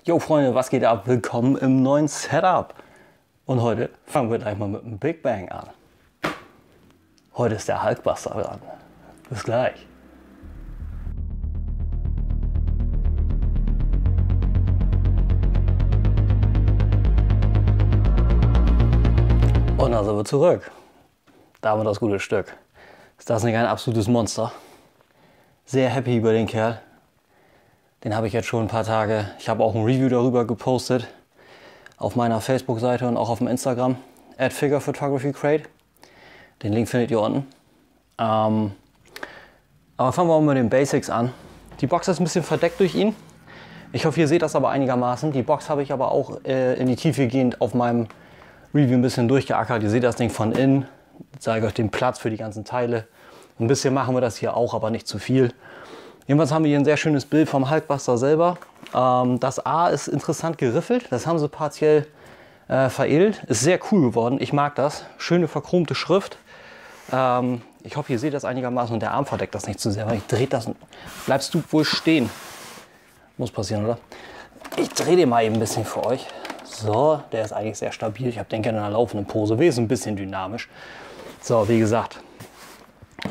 Jo Freunde, was geht ab? Willkommen im neuen Setup. Und heute fangen wir gleich mal mit einem Big Bang an. Heute ist der Hulkbuster dran. Bis gleich. Und da sind wir zurück. Da haben wir das gute Stück. Ist das nicht ein absolutes Monster? Sehr happy über den Kerl. Den habe ich jetzt schon ein paar Tage. Ich habe auch ein Review darüber gepostet. Auf meiner Facebook-Seite und auch auf dem Instagram. @figurephotographycrate. Den Link findet ihr unten. Aber fangen wir mal mit den Basics an. Die Box ist ein bisschen verdeckt durch ihn. Ich hoffe, ihr seht das aber einigermaßen. Die Box habe ich aber auch in die Tiefe gehend auf meinem Review ein bisschen durchgeackert. Ihr seht das Ding von innen. Ich zeige euch den Platz für die ganzen Teile. Ein bisschen machen wir das hier auch, aber nicht zu viel. Jedenfalls haben wir hier ein sehr schönes Bild vom Hulkbuster selber. Das A ist interessant geriffelt. Das haben sie partiell veredelt. Ist sehr cool geworden. Ich mag das. Schöne verchromte Schrift. Ich hoffe, ihr seht das einigermaßen und der Arm verdeckt das nicht zu sehr. Weil ich drehe das. Bleibst du wohl stehen? Muss passieren, oder? Ich drehe den mal eben ein bisschen für euch. So, der ist eigentlich sehr stabil. Ich habe den gerne in einer laufenden Pose. Wesentlich ein bisschen dynamisch. So, wie gesagt,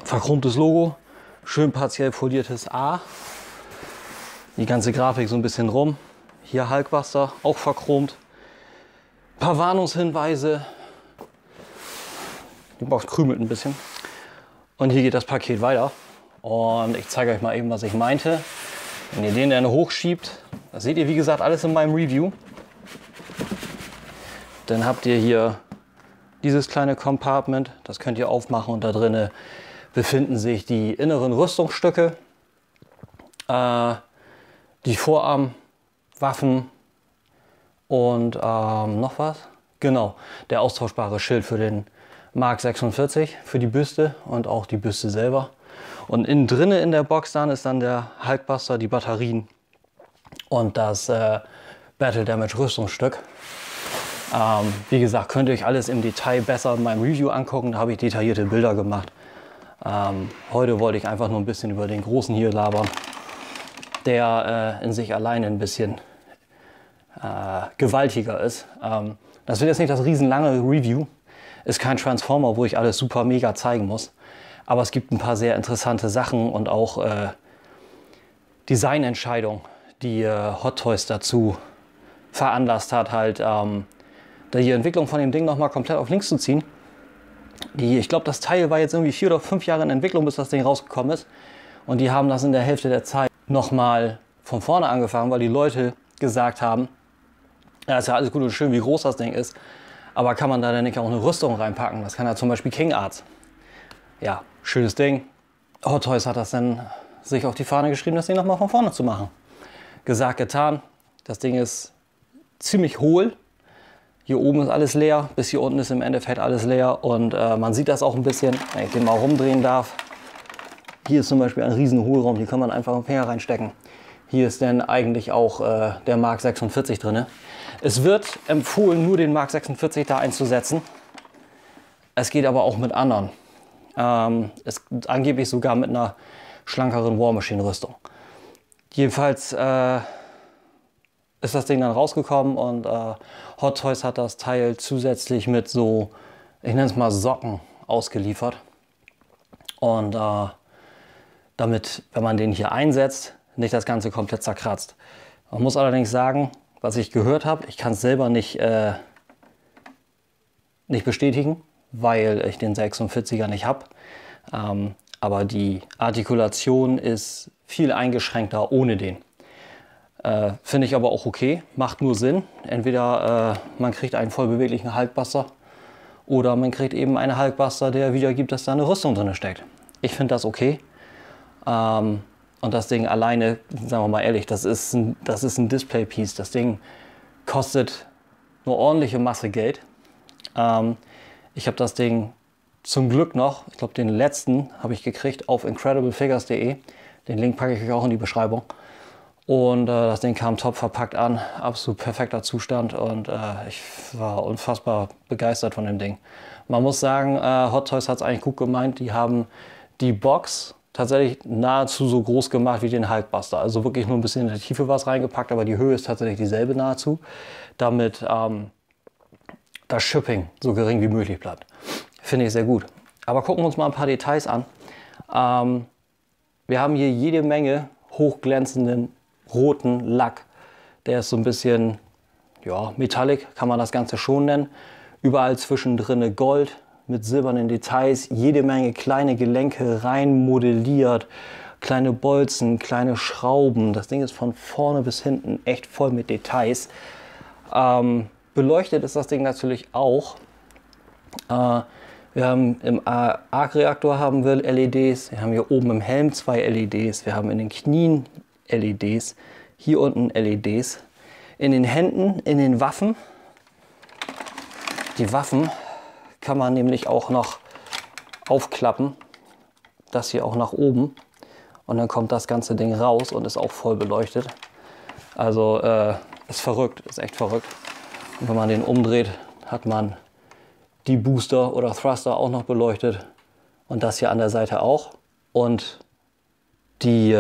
verchromtes Logo. Schön partiell foliertes A. Die ganze Grafik so ein bisschen rum. Hier Hulkbuster, auch verchromt. Ein paar Warnungshinweise. Die Box krümelt ein bisschen. Und hier geht das Paket weiter. Und ich zeige euch mal eben, was ich meinte. Wenn ihr den dann hochschiebt, das seht ihr wie gesagt alles in meinem Review. Dann habt ihr hier dieses kleine Compartment. Das könnt ihr aufmachen und da drinnen befinden sich die inneren Rüstungsstücke, die Vorarmwaffen und noch was? Genau, der austauschbare Schild für den Mark 46, für die Büste und auch die Büste selber. Und innen drinne in der Box dann ist dann der Hulkbuster, die Batterien und das Battle Damage Rüstungsstück. Wie gesagt, könnt ihr euch alles im Detail besser in meinem Review angucken, da habe ich detaillierte Bilder gemacht. Heute wollte ich einfach nur ein bisschen über den Großen hier labern, der in sich alleine ein bisschen gewaltiger ist. Das wird jetzt nicht das riesenlange Review, ist kein Transformer, wo ich alles super mega zeigen muss. Aber es gibt ein paar sehr interessante Sachen und auch Designentscheidungen, die Hot Toys dazu veranlasst hat, halt die Entwicklung von dem Ding nochmal komplett auf links zu ziehen. Ich glaube, das Teil war jetzt irgendwie 4 oder 5 Jahre in Entwicklung, bis das Ding rausgekommen ist. Und die haben das in der Hälfte der Zeit nochmal von vorne angefangen, weil die Leute gesagt haben, ja, ist ja alles gut und schön, wie groß das Ding ist, aber kann man da denn nicht auch eine Rüstung reinpacken? Das kann ja zum Beispiel King Arts. Ja, schönes Ding. Hot Toys hat das dann sich auf die Fahne geschrieben, das Ding nochmal von vorne zu machen. Gesagt, getan. Das Ding ist ziemlich hohl. Hier oben ist alles leer, bis hier unten ist im Endeffekt alles leer und man sieht das auch ein bisschen, wenn ich den mal rumdrehen darf. Hier ist zum Beispiel ein riesen Hohlraum, hier kann man einfach einen Finger reinstecken. Hier ist dann eigentlich auch der Mark 46 drin. Es wird empfohlen, nur den Mark 46 da einzusetzen. Es geht aber auch mit anderen. Angeblich sogar mit einer schlankeren War Machine Rüstung. Jedenfalls ist das Ding dann rausgekommen und Hot Toys hat das Teil zusätzlich mit so, ich nenne es mal Socken ausgeliefert. Und damit, wenn man den hier einsetzt, nicht das Ganze komplett zerkratzt. Man muss allerdings sagen, was ich gehört habe, ich kann es selber nicht bestätigen, weil ich den 46er nicht habe. Aber die Artikulation ist viel eingeschränkter ohne den. Finde ich aber auch okay, macht nur Sinn. Entweder man kriegt einen voll beweglichen Hulkbuster oder man kriegt eben einen Hulkbuster, der wiedergibt, dass da eine Rüstung drin steckt. Ich finde das okay. Und das Ding alleine, sagen wir mal ehrlich, das ist ein Display-Piece. Das Ding kostet eine ordentliche Masse Geld. Ich habe das Ding zum Glück noch, ich glaube den letzten habe ich gekriegt auf incrediblefigures.de. Den Link packe ich euch auch in die Beschreibung. Und das Ding kam top verpackt an, absolut perfekter Zustand und ich war unfassbar begeistert von dem Ding. Man muss sagen, Hot Toys hat es eigentlich gut gemeint. Die haben die Box tatsächlich nahezu so groß gemacht wie den Hulkbuster. Also wirklich nur ein bisschen in der Tiefe was reingepackt, aber die Höhe ist tatsächlich dieselbe nahezu, damit das Shipping so gering wie möglich bleibt. Finde ich sehr gut. Aber gucken wir uns mal ein paar Details an. Wir haben hier jede Menge hochglänzenden roten Lack. Der ist so ein bisschen, ja, metallic, kann man das Ganze schon nennen. Überall zwischendrin Gold mit silbernen Details, jede Menge kleine Gelenke rein modelliert, kleine Bolzen, kleine Schrauben. Das Ding ist von vorne bis hinten echt voll mit Details. Beleuchtet ist das Ding natürlich auch. Wir haben im Arc-Reaktor haben wir LEDs, wir haben hier oben im Helm 2 LEDs, wir haben in den Knien LEDs, hier unten LEDs, in den Händen, in den Waffen. Die Waffen kann man nämlich auch noch aufklappen, das hier auch nach oben, und dann kommt das ganze Ding raus und ist auch voll beleuchtet. Also ist verrückt, ist echt verrückt. Und wenn man den umdreht, hat man die Booster oder Thruster auch noch beleuchtet und das hier an der Seite auch und die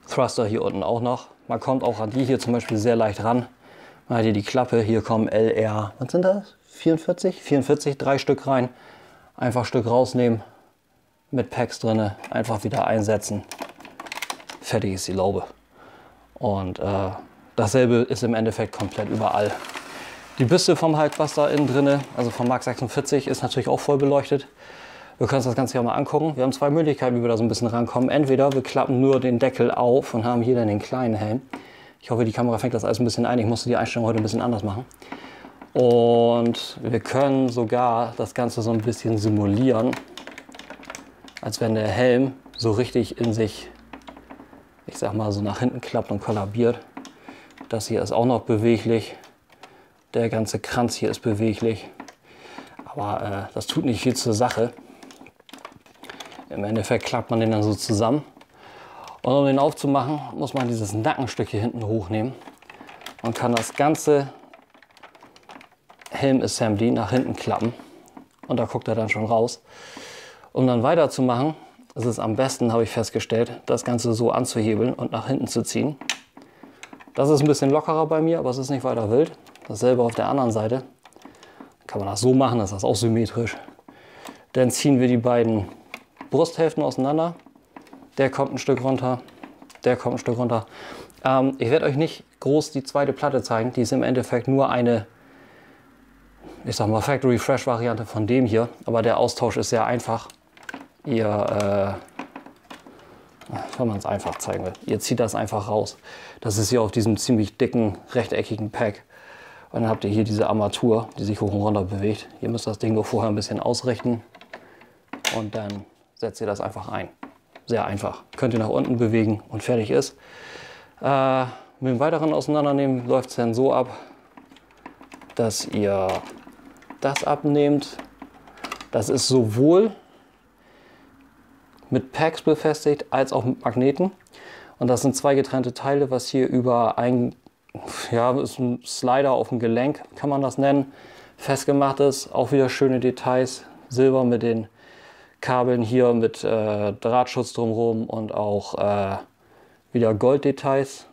Thruster hier unten auch noch. Man kommt auch an die hier zum Beispiel sehr leicht ran. Man hat hier die Klappe, hier kommen LR, was sind das? 44? 44, 3 Stück rein. Einfach Stück rausnehmen, mit Packs drin, einfach wieder einsetzen. Fertig ist die Laube. Und dasselbe ist im Endeffekt komplett überall. Die Büste vom Hulkbuster innen drin, also vom Mark 46, ist natürlich auch voll beleuchtet. Wir können uns das Ganze ja mal angucken. Wir haben zwei Möglichkeiten, wie wir da so ein bisschen rankommen. Entweder wir klappen nur den Deckel auf und haben hier dann den kleinen Helm. Ich hoffe, die Kamera fängt das alles ein bisschen ein. Ich musste die Einstellung heute ein bisschen anders machen. Und wir können sogar das Ganze so ein bisschen simulieren, als wenn der Helm so richtig in sich, ich sag mal, so nach hinten klappt und kollabiert. Das hier ist auch noch beweglich. Der ganze Kranz hier ist beweglich. Aber das tut nicht viel zur Sache. Im Endeffekt klappt man den dann so zusammen. Und um den aufzumachen, muss man dieses Nackenstück hier hinten hochnehmen. Man kann das ganze Helm-Assembly nach hinten klappen. Und da guckt er dann schon raus. Um dann weiterzumachen, ist es am besten, habe ich festgestellt, das Ganze so anzuhebeln und nach hinten zu ziehen. Das ist ein bisschen lockerer bei mir, aber es ist nicht weiter wild. Dasselbe auf der anderen Seite. Dann kann man das so machen, das ist auch symmetrisch. Dann ziehen wir die beiden Brusthälften auseinander. Der kommt ein Stück runter, der kommt ein Stück runter. Ich werde euch nicht groß die zweite Platte zeigen. Die ist im Endeffekt nur eine, ich sag mal, Factory Fresh Variante von dem hier. Aber der Austausch ist sehr einfach. Ihr, wenn man es einfach zeigen will, ihr zieht das einfach raus. Das ist hier auf diesem ziemlich dicken, rechteckigen Pack. Und dann habt ihr hier diese Armatur, die sich hoch und runter bewegt. Ihr müsst das Ding nur vorher ein bisschen ausrichten und dann setzt ihr das einfach ein. Sehr einfach. Könnt ihr nach unten bewegen und fertig ist. Mit dem weiteren Auseinandernehmen läuft es dann so ab, dass ihr das abnehmt. Das ist sowohl mit Packs befestigt als auch mit Magneten. Und das sind zwei getrennte Teile, was hier über ein, ja, ist ein Slider auf dem Gelenk, kann man das nennen, festgemacht ist. Auch wieder schöne Details. Silber mit den Kabeln hier mit Drahtschutz drumherum und auch wieder Golddetails.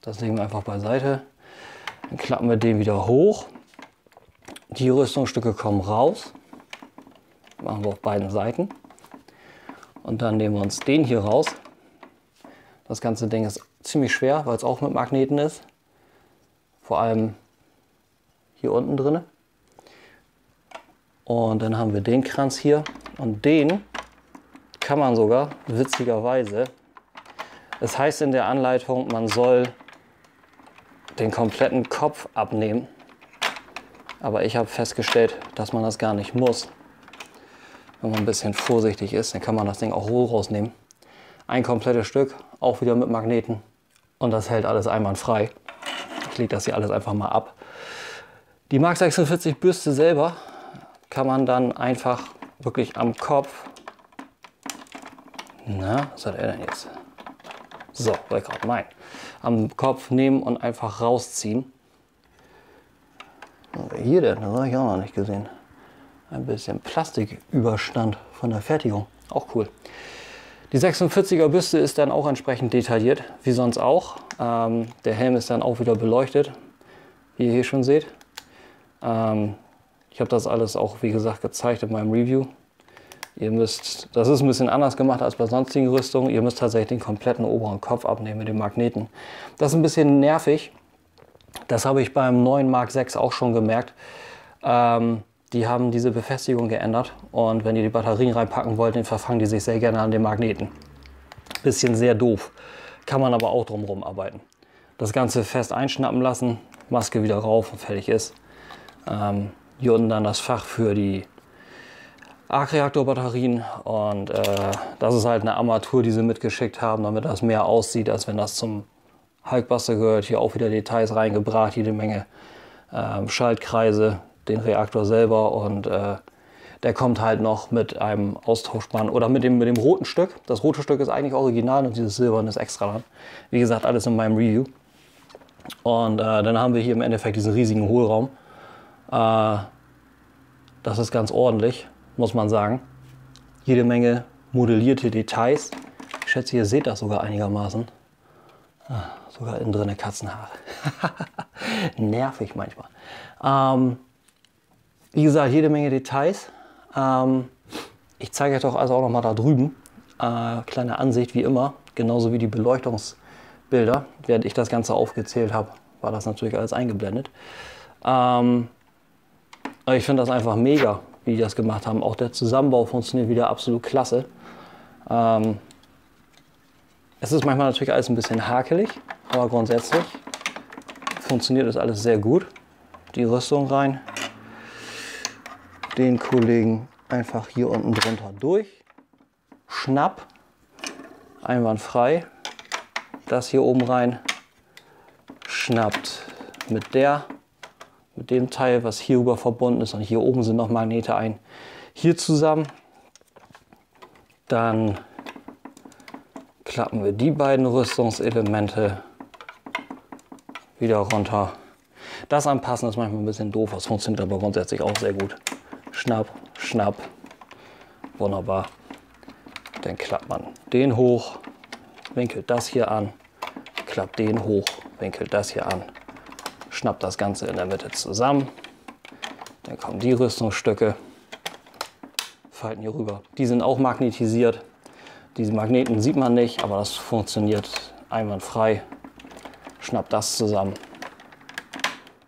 Das legen wir einfach beiseite. Dann klappen wir den wieder hoch. Die Rüstungsstücke kommen raus. Machen wir auf beiden Seiten. Und dann nehmen wir uns den hier raus. Das ganze Ding ist ziemlich schwer, weil es auch mit Magneten ist. Vor allem hier unten drin. Und dann haben wir den Kranz hier. Und den kann man sogar, witzigerweise, es heißt in der Anleitung, man soll den kompletten Kopf abnehmen. Aber ich habe festgestellt, dass man das gar nicht muss. Wenn man ein bisschen vorsichtig ist, dann kann man das Ding auch roh rausnehmen. Ein komplettes Stück, auch wieder mit Magneten. Und das hält alles einwandfrei. Ich lege das hier alles einfach mal ab. Die Mark 46 Bürste selber kann man dann einfach wirklich am Kopf, na, was hat er denn jetzt? So, wollte ich gerade meinen. Am Kopf nehmen und einfach rausziehen. Was hier denn? Das habe ich auch noch nicht gesehen. Ein bisschen Plastiküberstand von der Fertigung. auch cool. Die 46er Büste ist dann auch entsprechend detailliert, wie sonst auch. Der Helm ist dann auch wieder beleuchtet, wie ihr hier schon seht. Ich habe das alles auch, wie gesagt, gezeigt in meinem Review. Ihr müsst, das ist ein bisschen anders gemacht als bei sonstigen Rüstungen. Ihr müsst tatsächlich den kompletten oberen Kopf abnehmen mit den Magneten. Das ist ein bisschen nervig. Das habe ich beim neuen Mark 6 auch schon gemerkt. Die haben diese Befestigung geändert und wenn ihr die Batterien reinpacken wollt, dann verfangen die sich sehr gerne an den Magneten. Bisschen sehr doof, kann man aber auch drumherum arbeiten. Das Ganze fest einschnappen lassen, Maske wieder rauf und fertig ist. Hier unten dann das Fach für die Arc-Reaktor-Batterien und das ist halt eine Armatur, die sie mitgeschickt haben, damit das mehr aussieht, als wenn das zum Hulkbuster gehört. Hier auch wieder Details reingebracht, jede Menge Schaltkreise, den Reaktor selber und der kommt halt noch mit einem austauschbaren oder mit dem roten Stück. Das rote Stück ist eigentlich original und dieses silberne ist extra dran. Wie gesagt, alles in meinem Review. Und dann haben wir hier im Endeffekt diesen riesigen Hohlraum. Das ist ganz ordentlich, muss man sagen. Jede Menge modellierte Details. Ich schätze, ihr seht das sogar einigermaßen. Sogar innen drin Katzenhaare. Nervig manchmal. Wie gesagt, jede Menge Details. Ich zeige euch doch also auch noch mal da drüben. Kleine Ansicht wie immer, genauso wie die Beleuchtungsbilder. Während ich das Ganze aufgezählt habe, war das natürlich alles eingeblendet. Aber ich finde das einfach mega, wie die das gemacht haben. Auch der Zusammenbau funktioniert wieder absolut klasse. Es ist manchmal natürlich alles ein bisschen hakelig, aber grundsätzlich funktioniert das alles sehr gut. Die Rüstung rein, den Kollegen einfach hier unten drunter durch, schnapp, einwandfrei, das hier oben rein, schnappt mit dem Teil, was hierüber verbunden ist und hier oben sind noch Magnete ein, hier zusammen, dann klappen wir die beiden Rüstungselemente wieder runter. Das Anpassen ist manchmal ein bisschen doof, das funktioniert aber grundsätzlich auch sehr gut. Schnapp, schnapp, wunderbar. Dann klappt man den hoch, winkelt das hier an, klappt den hoch, winkelt das hier an, schnappt das Ganze in der Mitte zusammen. Dann kommen die Rüstungsstücke, falten hier rüber. Die sind auch magnetisiert. Diese Magneten sieht man nicht, aber das funktioniert einwandfrei. Schnappt das zusammen.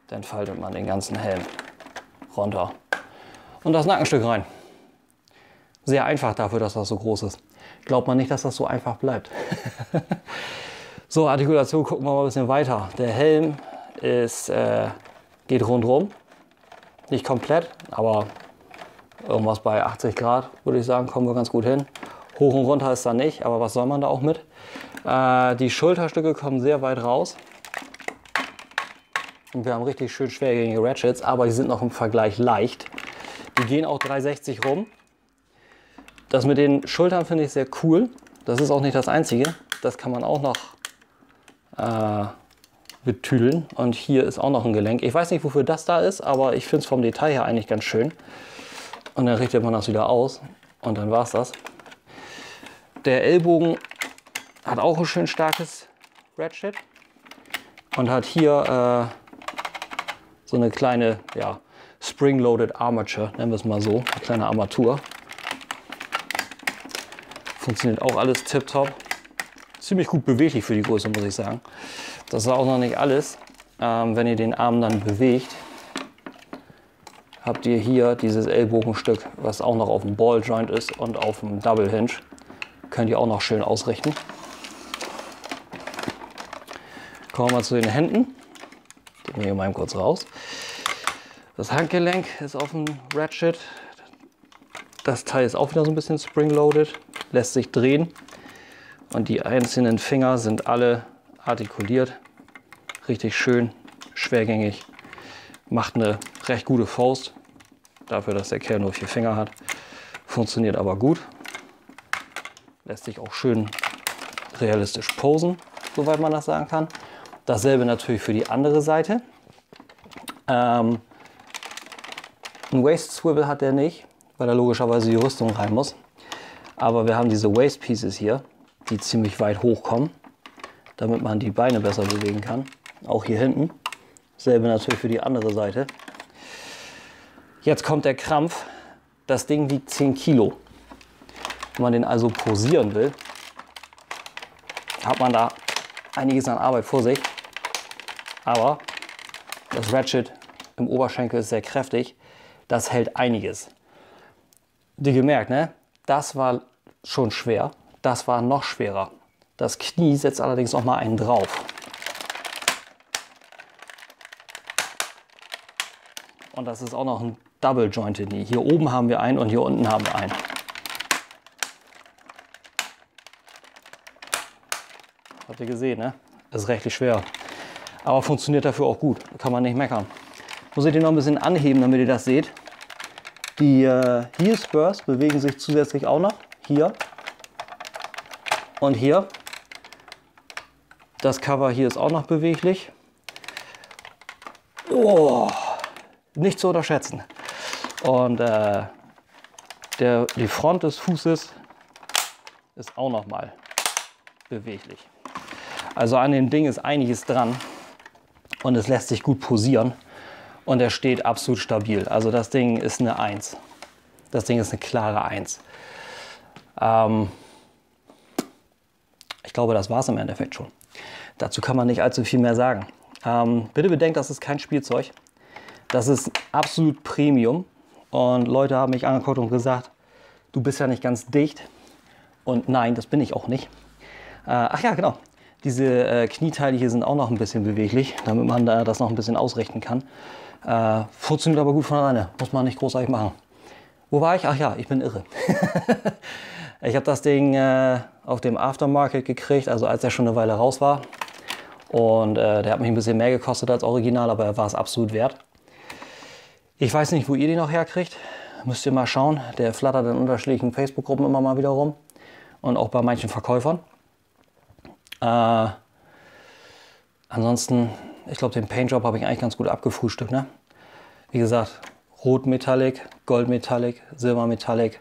Dann faltet man den ganzen Helm runter. Und das Nackenstück rein. Sehr einfach dafür, dass das so groß ist. Glaubt man nicht, dass das so einfach bleibt. So, Artikulation gucken wir mal ein bisschen weiter. Der Helm ist, geht rundherum. Nicht komplett, aber irgendwas bei 80 Grad, würde ich sagen, kommen wir ganz gut hin. Hoch und runter ist da nicht, aber was soll man da auch mit? Die Schulterstücke kommen sehr weit raus. Und wir haben richtig schön schwergängige Ratchets, aber die sind noch im Vergleich leicht. Die gehen auch 360 rum. Das mit den Schultern finde ich sehr cool. Das ist auch nicht das Einzige. Das kann man auch noch betüdeln. Und hier ist auch noch ein Gelenk. Ich weiß nicht, wofür das da ist, aber ich finde es vom Detail her eigentlich ganz schön. Und dann richtet man das wieder aus und dann war es das. Der Ellbogen hat auch ein schön starkes Ratchet und hat hier so eine kleine, ja, Spring-Loaded Armature, nennen wir es mal so, eine kleine Armatur. Funktioniert auch alles tipptopp. Ziemlich gut beweglich für die Größe, muss ich sagen. Das ist auch noch nicht alles. Wenn ihr den Arm dann bewegt, habt ihr hier dieses Ellbogenstück, was auch noch auf dem Ball-Joint ist und auf dem Double Hinge. Könnt ihr auch noch schön ausrichten. Kommen wir mal zu den Händen. Die nehmen wir mal kurz raus. Das Handgelenk ist auf dem Ratchet. Das Teil ist auch wieder so ein bisschen spring-loaded, lässt sich drehen. Und die einzelnen Finger sind alle artikuliert. Richtig schön, schwergängig. Macht eine recht gute Faust. Dafür, dass der Kerl nur 4 Finger hat. Funktioniert aber gut. Lässt sich auch schön realistisch posen, soweit man das sagen kann. Dasselbe natürlich für die andere Seite. Ein Waist Swivel hat der nicht, weil da logischerweise die Rüstung rein muss. Aber wir haben diese Waist Pieces hier, die ziemlich weit hochkommen, damit man die Beine besser bewegen kann. Auch hier hinten. Selbe natürlich für die andere Seite. Jetzt kommt der Krampf. Das Ding wiegt 10 Kilo. Wenn man den also posieren will, hat man da einiges an Arbeit vor sich. Aber das Ratchet im Oberschenkel ist sehr kräftig. Das hält einiges. Die gemerkt, ne? Das war schon schwer. Das war noch schwerer. Das Knie setzt allerdings noch mal einen drauf. Und das ist auch noch ein Double Jointed Knee. Hier oben haben wir einen und hier unten haben wir einen. Habt ihr gesehen, ne? Ist rechtlich schwer. Aber funktioniert dafür auch gut. Kann man nicht meckern. Muss ich den noch ein bisschen anheben, damit ihr das seht. Die Heel Spurs bewegen sich zusätzlich auch noch. Hier und hier. Das Cover hier ist auch noch beweglich. Oh, nicht zu unterschätzen. Und die Front des Fußes ist auch noch mal beweglich. Also an dem Ding ist einiges dran und es lässt sich gut posieren und er steht absolut stabil. Also das Ding ist eine 1. Das Ding ist eine klare 1. Ich glaube, das war es im Endeffekt schon. Dazu kann man nicht allzu viel mehr sagen. Bitte bedenkt, das ist kein Spielzeug. Das ist absolut Premium. Und Leute haben mich angeguckt und gesagt, du bist ja nicht ganz dicht. Und nein, das bin ich auch nicht. Ach ja, genau. Diese Knieteile hier sind auch noch ein bisschen beweglich, damit man das noch ein bisschen ausrichten kann. Funktioniert aber gut von alleine. Muss man nicht großartig machen. Wo war ich? Ach ja, ich bin irre. Ich habe das Ding auf dem Aftermarket gekriegt, also als er schon eine Weile raus war. Und der hat mich ein bisschen mehr gekostet als Original, aber er war es absolut wert. Ich weiß nicht, wo ihr den noch herkriegt. Müsst ihr mal schauen. Der flattert in unterschiedlichen Facebook-Gruppen immer mal wieder rum. Und auch bei manchen Verkäufern. Ansonsten, ich glaube, den Paintjob habe ich eigentlich ganz gut abgefrühstückt. Ne? Wie gesagt, Rot Metallic, Gold Metallic, Silber Metallic.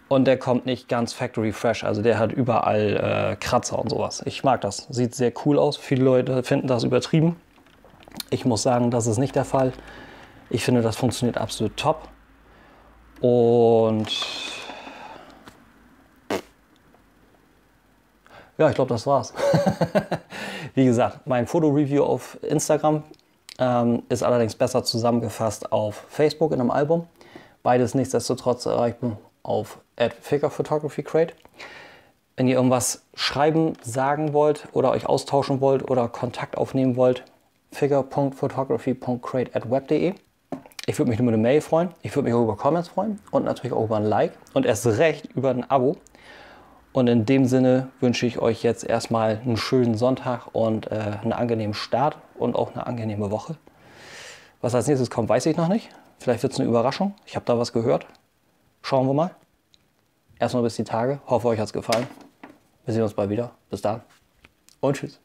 Und der kommt nicht ganz Factory Fresh. Also der hat überall Kratzer und sowas. Ich mag das. Sieht sehr cool aus. Viele Leute finden das übertrieben. Ich muss sagen, das ist nicht der Fall. Ich finde, das funktioniert absolut top. Und ja, ich glaube, das war's. Wie gesagt, mein Fotoreview auf Instagram ist allerdings besser zusammengefasst auf Facebook in einem Album. Beides nichtsdestotrotz erreichbar auf @figurephotographicrate. Wenn ihr irgendwas schreiben, sagen wollt oder euch austauschen wollt oder Kontakt aufnehmen wollt, figure.photography.crate@web.de. Ich würde mich nur über eine Mail freuen. Ich würde mich auch über Comments freuen und natürlich auch über ein Like und erst recht über ein Abo. Und in dem Sinne wünsche ich euch jetzt erstmal einen schönen Sonntag und einen angenehmen Start und auch eine angenehme Woche. Was als nächstes kommt, weiß ich noch nicht. Vielleicht wird es eine Überraschung. Ich habe da was gehört. Schauen wir mal. Erstmal bis die Tage. Hoffe, euch hat es gefallen. Wir sehen uns bald wieder. Bis dann und tschüss.